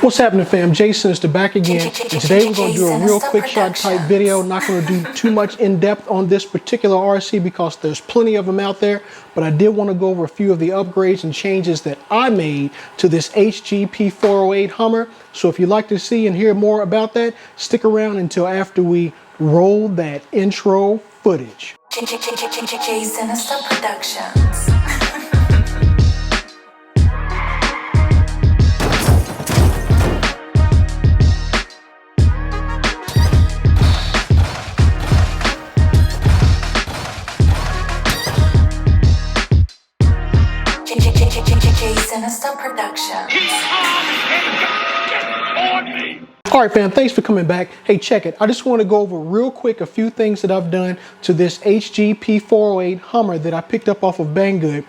What's happening, fam? Jason is back again, and today we're going to do a real quick shot type video. Not going to do too much in depth on this particular RC because there's plenty of them out there, but I did want to go over a few of the upgrades and changes that I made to this P408 Hummer. So if you'd like to see and hear more about that, stick around until after we roll that intro footage. Jason Productions. All right, fam, thanks for coming back. Hey, check it. I just want to go over real quick a few things that I've done to this P408 Hummer that I picked up off of Banggood.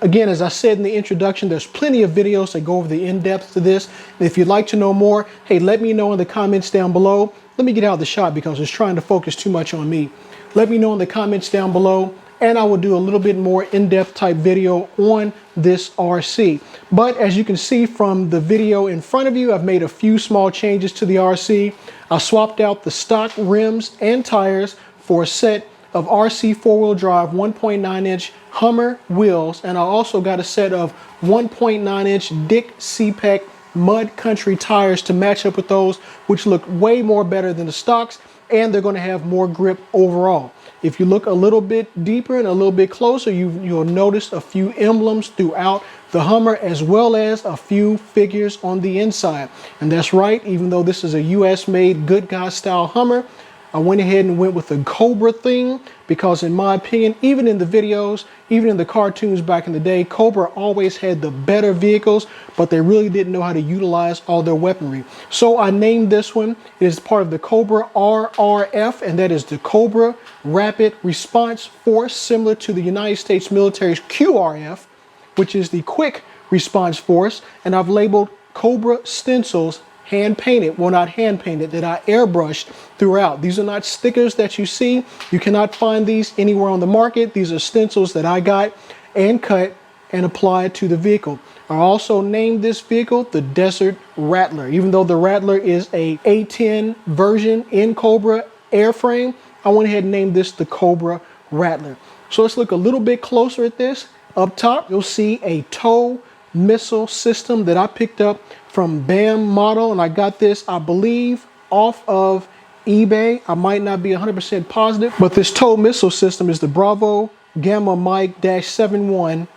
Again, as I said in the introduction, there's plenty of videos that go over the in-depth to this. And if you'd like to know more, hey, let me know in the comments down below. Let me get out of the shot because it's trying to focus too much on me. Let me know in the comments down below, and I will do a little bit more in-depth type video on this RC. But as you can see from the video in front of you, I've made a few small changes to the RC. I swapped out the stock rims and tires for a set of RC four-wheel drive 1.9-inch Hummer wheels, and I also got a set of 1.9-inch Dick C-Pack Mud Country tires to match up with those, which look way more better than the stocks, and they're going to have more grip overall. If you look a little bit deeper and a little bit closer, you'll notice a few emblems throughout the Hummer, as well as a few figures on the inside. And that's right, even though this is a US made good guy style Hummer, I went ahead and went with the Cobra thing because in my opinion, even in the videos, even in the cartoons back in the day, Cobra always had the better vehicles, but they really didn't know how to utilize all their weaponry. So I named this one. It is part of the Cobra RRF, and that is the Cobra Rapid Response Force, similar to the United States military's QRF, which is the Quick Response Force. And I've labeled Cobra stencils hand painted, well, not hand painted, that I airbrushed throughout. These are not stickers that you see. You cannot find these anywhere on the market. These are stencils that I got and cut and applied to the vehicle. I also named this vehicle the Desert Rattler. Even though the Rattler is a A10 version in Cobra airframe, I went ahead and named this the Cobra Rattler. So let's look a little bit closer at this. Up top, you'll see a tow missile system that I picked up from BAM Model, and I got this, I believe, off of eBay. I might not be 100% positive, but this tow missile system is the Bravo Gamma Mike -71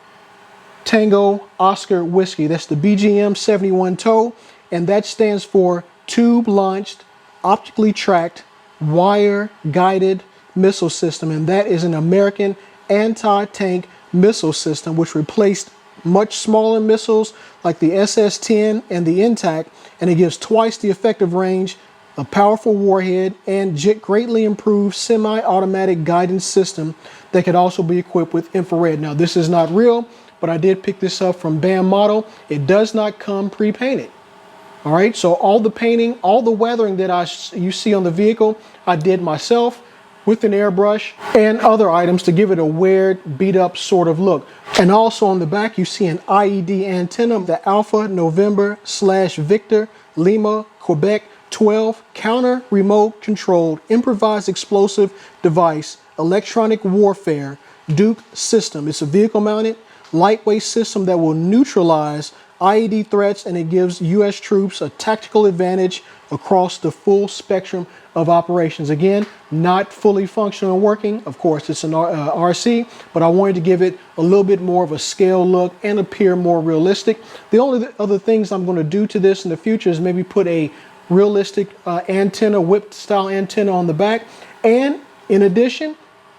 Tango Oscar Whiskey. That's the BGM 71 tow, and that stands for Tube Launched, Optically Tracked, Wire Guided Missile System, and that is an American anti-tank missile system which replaced much smaller missiles like the SS-10 and the Intact, and it gives twice the effective range, a powerful warhead, and greatly improved semi-automatic guidance system that could also be equipped with infrared. Now, this is not real, but I did pick this up from BAM Model. It does not come pre-painted. All right, so all the painting, all the weathering that you see on the vehicle, I did myself with an airbrush and other items to give it a weird, beat up sort of look. And also on the back, you see an IED antenna, the Alpha November / Victor Lima Quebec 12 counter remote controlled improvised explosive device, electronic warfare Duke system. It's a vehicle mounted lightweight system that will neutralize IED threats, and it gives US troops a tactical advantage across the full spectrum of operations. Again, not fully functional and working. Of course, it's an RC, but I wanted to give it a little bit more of a scale look and appear more realistic. The only other things I'm going to do to this in the future is maybe put a realistic antenna, whip style antenna on the back. And in addition,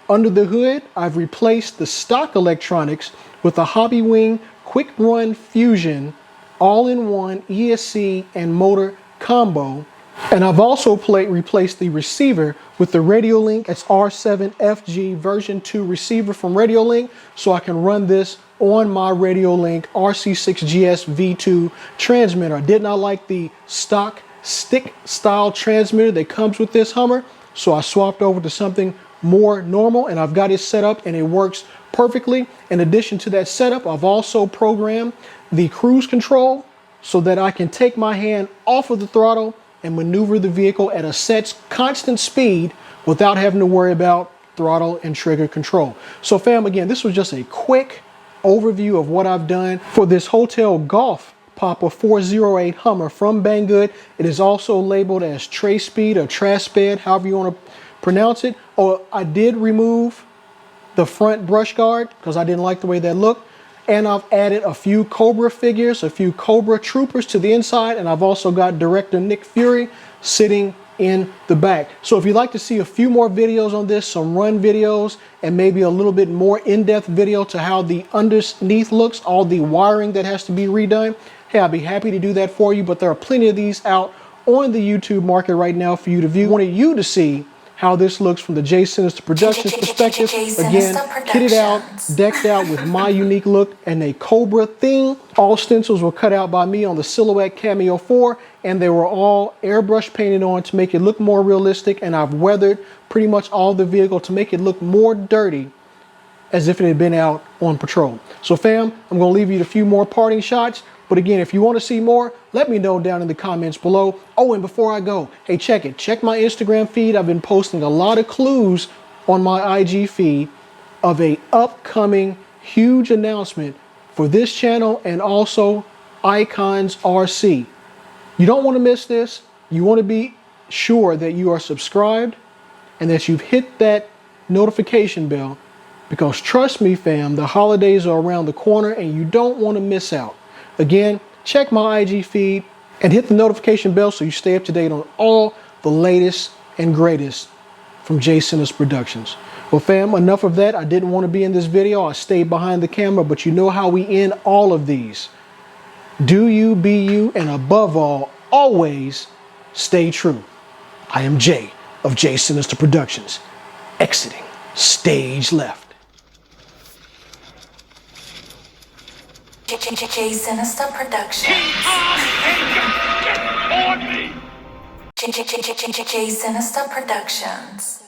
under the hood, I've replaced the stock electronics with a Hobbywing Quick Run Fusion all-in-one ESC and motor combo. And I've also replaced the receiver with the Radiolink. It's R7FG version 2 receiver from Radiolink, so I can run this on my Radiolink RC6GS V2 transmitter. I did not like the stock stick style transmitter that comes with this Hummer, so I swapped over to something more normal, and I've got it set up and it works perfectly. In addition to that setup, I've also programmed the cruise control so that I can take my hand off of the throttle and maneuver the vehicle at a set constant speed without having to worry about throttle and trigger control. So fam, again, this was just a quick overview of what I've done for this Hotel Golf Papa 408 Hummer from Banggood. It is also labeled as Trace Speed or Trasped, however you want to pronounce it. Oh, I did remove the front brush guard because I didn't like the way that looked. And I've added a few Cobra figures, a few Cobra troopers to the inside, and I've also got director Nick Fury sitting in the back. So if you'd like to see a few more videos on this, some run videos, and maybe a little bit more in-depth video to how the underneath looks, all the wiring that has to be redone, hey, I'd be happy to do that for you, but there are plenty of these out on the YouTube market right now for you to view. I wanted you to see how this looks from the J Sinister Productions perspective. Again, kitted out, decked out with my unique look and a Cobra theme. All stencils were cut out by me on the Silhouette Cameo 4, and they were all airbrush painted on to make it look more realistic, and I've weathered pretty much all the vehicle to make it look more dirty as if it had been out on patrol. So fam, I'm gonna leave you a few more parting shots. But again, if you want to see more, let me know down in the comments below. Oh, and before I go, hey, check my Instagram feed. I've been posting a lot of clues on my IG feed of a upcoming huge announcement for this channel and also Icons RC. You don't want to miss this. You want to be sure that you are subscribed and that you've hit that notification bell, because trust me, fam, the holidays are around the corner and you don't want to miss out. Again, check my IG feed and hit the notification bell so you stay up to date on all the latest and greatest from J Sinister Productions. Well fam, enough of that. I didn't want to be in this video. I stayed behind the camera, but you know how we end all of these. Do you, be you, and above all, always stay true. I am Jay of J Sinister Productions, exiting stage left. J Sinister Productions. J Sinister Productions.